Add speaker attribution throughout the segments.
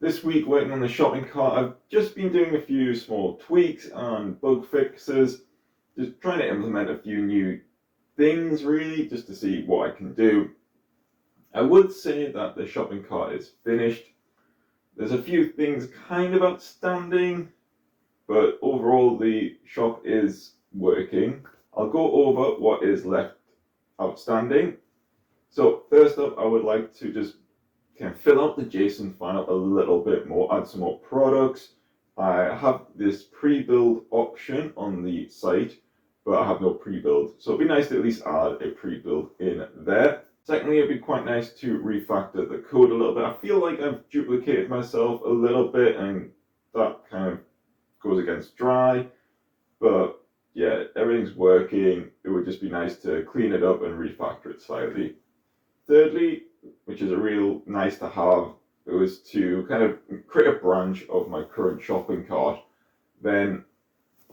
Speaker 1: This week working on the shopping cart, I've just been doing a few small tweaks and bug fixes, just trying to implement a few new things really, just to see what I can do. I would say that the shopping cart is finished. There's a few things kind of outstanding, but overall the shop is working. I'll go over what is left outstanding. So first up, I would like to just kind of fill out the JSON file a little bit more, add some more products. I have this pre-build option on the site, but I have no pre-build. So it'd be nice to at least add a pre-build in there. Secondly, it'd be quite nice to refactor the code a little bit. I feel like I've duplicated myself a little bit and that kind of goes against dry, but yeah, everything's working. It would just be nice to clean it up and refactor it slightly. Thirdly, which is a real nice to have, it was to kind of create a branch of my current shopping cart, then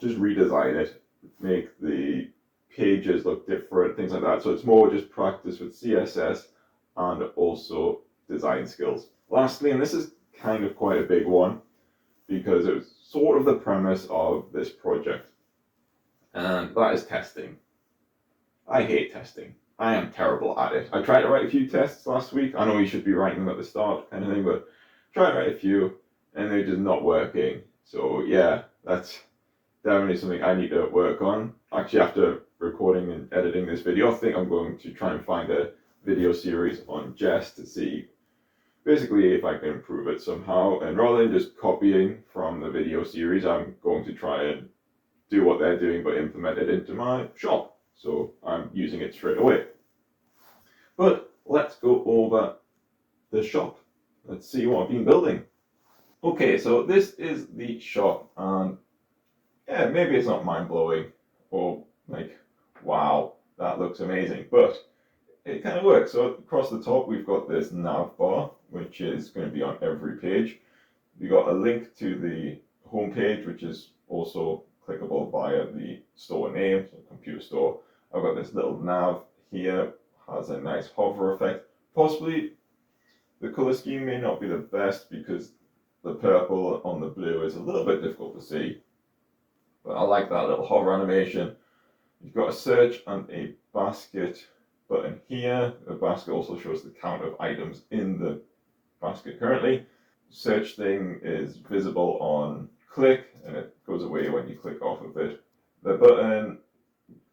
Speaker 1: just redesign it, make the pages look different, things like that. So it's more just practice with CSS and also design skills. Lastly, and this is kind of quite a big one because it was sort of the premise of this project, and that is testing. I hate testing. I am terrible at it. I tried to write a few tests last week. I know you should be writing them at the start kind of thing, but try to write a few and they're just not working. So yeah, that's definitely something I need to work on. Actually, after recording and editing this video, I think I'm going to try and find a video series on Jest to see basically if I can improve it somehow. And rather than just copying from the video series, I'm going to try and do what they're doing but implement it into my shop. So I'm using it straight away. But let's go over the shop. Let's see what I've been building. Okay, so this is the shop, and yeah, maybe it's not mind-blowing or like, wow, that looks amazing, but it kind of works. So across the top, we've got this nav bar, which is going to be on every page. We've got a link to the home page, which is also clickable via the store name, so computer store. I've got this little nav here, has a nice hover effect. Possibly the color scheme may not be the best because the purple on the blue is a little bit difficult to see, but I like that little hover animation. You've got a search and a basket button here. The basket also shows the count of items in the basket currently. Search thing is visible on click and it goes away when you click off of it. The button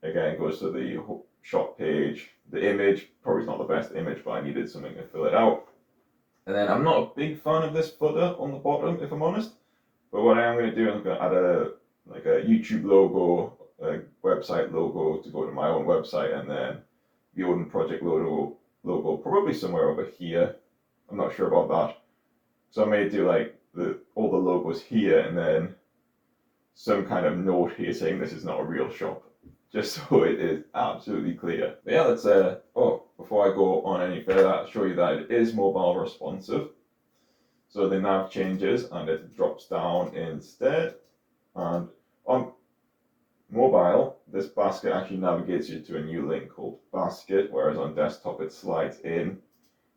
Speaker 1: again goes to the shop page. The image, probably not the best image, but I needed something to fill it out. And then I'm not a big fan of this footer on the bottom, if I'm honest. But what I am going to do, I'm going to add a YouTube logo, a website logo to go to my own website, and then the Odin Project logo probably somewhere over here. I'm not sure about that. So I may do like all the logos here, and then some kind of note here saying this is not a real shop, just so it is absolutely clear. But yeah, let's before I go on any further, I'll show you that it is mobile responsive. So the nav changes and it drops down instead. And on mobile, this basket actually navigates you to a new link called basket, whereas on desktop it slides in.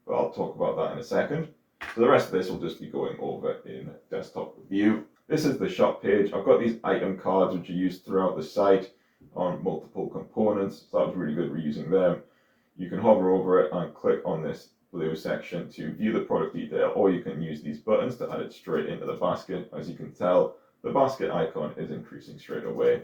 Speaker 1: But I'll talk about that in a second. So the rest of this will just be going over in desktop view. This is the shop page. I've got these item cards which are used throughout the site on multiple components. So that was really good reusing them. You can hover over it and click on this blue section to view the product detail, or you can use these buttons to add it straight into the basket. As you can tell, the basket icon is increasing straight away.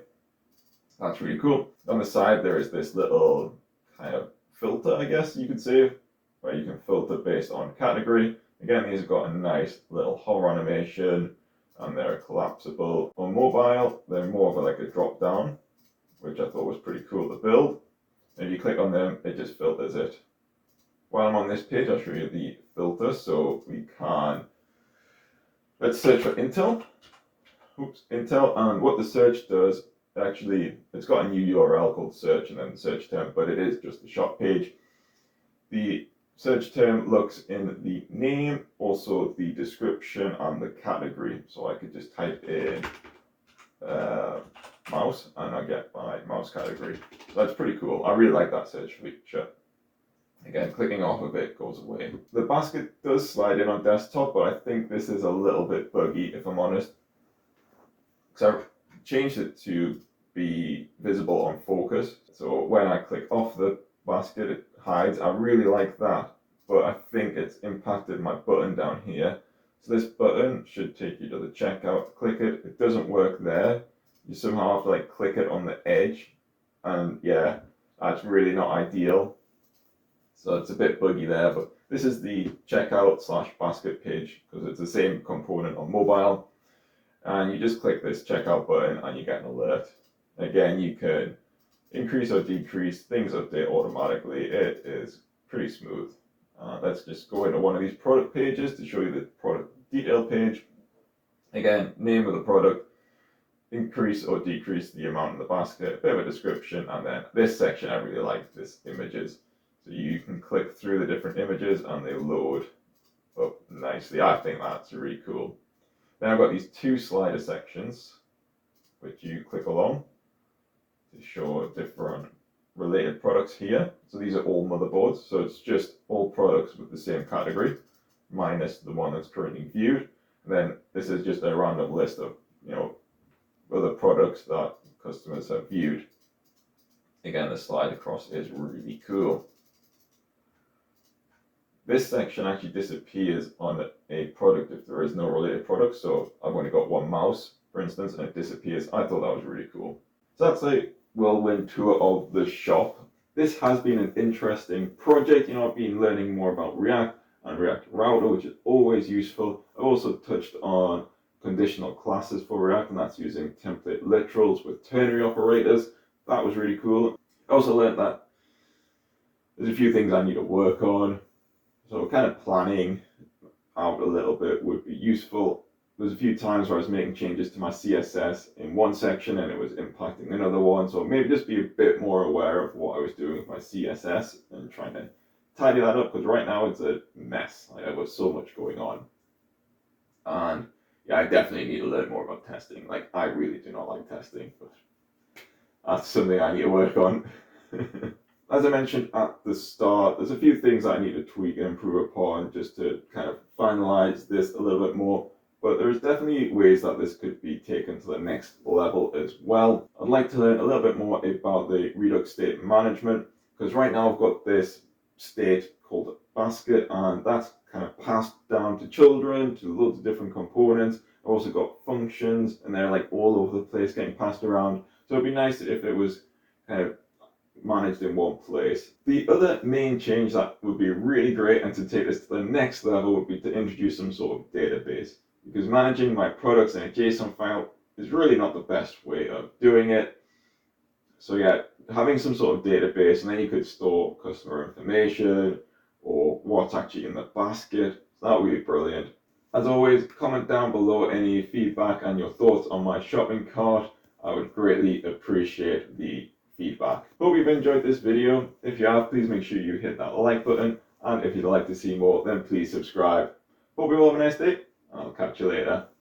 Speaker 1: That's really cool. On the side, there is this little kind of filter, I guess you could say, where you can filter based on category. Again, these have got a nice little hover animation and they're collapsible. On mobile, they're more of like a drop down, which I thought was pretty cool to build. And if you click on them, it just filters it. While I'm on this page, I'll show you the filter. So we can, let's search for Intel. Intel, and what the search does, actually, it's got a new URL called search and then search term, but it is just the shop page. The search term looks in the name, also the description and the category. So I could just type in mouse and I get my mouse category. So that's pretty cool. I really like that search feature. Again, clicking off of it goes away. The basket does slide in on desktop, but I think this is a little bit buggy, if I'm honest. So I've changed it to be visible on focus. So when I click off the basket, it hides. I really like that, but I think it's impacted my button down here. So this button should take you to the checkout. Click it. It doesn't work there. You somehow have to like click it on the edge, and yeah, that's really not ideal. So it's a bit buggy there, but this is the checkout / basket page because it's the same component on mobile. And you just click this checkout button and you get an alert. Again, you can increase or decrease, things update automatically. It is pretty smooth. Let's just go into one of these product pages to show you the product detail page. Again, name of the product, increase or decrease the amount in the basket, a bit of a description, and then this section I really like, this images. So you can click through the different images and they load up nicely. I think that's really cool. Then I've got these two slider sections, which you click along to show different related products here. So these are all motherboards, so it's just all products with the same category, minus the one that's currently viewed. And then this is just a random list of, other products that customers have viewed. Again, the slide across is really cool. This section actually disappears on a product if there is no related product. So I've only got one mouse, for instance, and it disappears. I thought that was really cool. So that's a whirlwind tour of the shop. This has been an interesting project. I've been learning more about React and React Router, which is always useful. I've also touched on conditional classes for React, and that's using template literals with ternary operators. That was really cool. I also learned that there's a few things I need to work on. So kind of planning out a little bit would be useful. There's a few times where I was making changes to my CSS in one section and it was impacting another one. So maybe just be a bit more aware of what I was doing with my CSS and trying to tidy that up, because right now it's a mess. I've got so much going on. And yeah, I definitely need to learn more about testing. I really do not like testing, but that's something I need to work on. As I mentioned at the start, there's a few things I need to tweak and improve upon just to kind of finalize this a little bit more. But there's definitely ways that this could be taken to the next level as well. I'd like to learn a little bit more about the Redux state management, because right now I've got this state called basket, and that's kind of passed down to children, to loads of different components. I've also got functions, and they're all over the place getting passed around. So it'd be nice if it was kind of managed in one place. The other main change that would be really great and to take this to the next level would be to introduce some sort of database, because managing my products in a JSON file is really not the best way of doing it. So yeah, having some sort of database, and then you could store customer information or what's actually in the basket. That would be brilliant. As always, comment down below any feedback and your thoughts on my shopping cart. I would greatly appreciate the feedback. Hope you've enjoyed this video. If you have, please make sure you hit that like button, and if you'd like to see more, then please subscribe. Hope you all have a nice day, and I'll catch you later.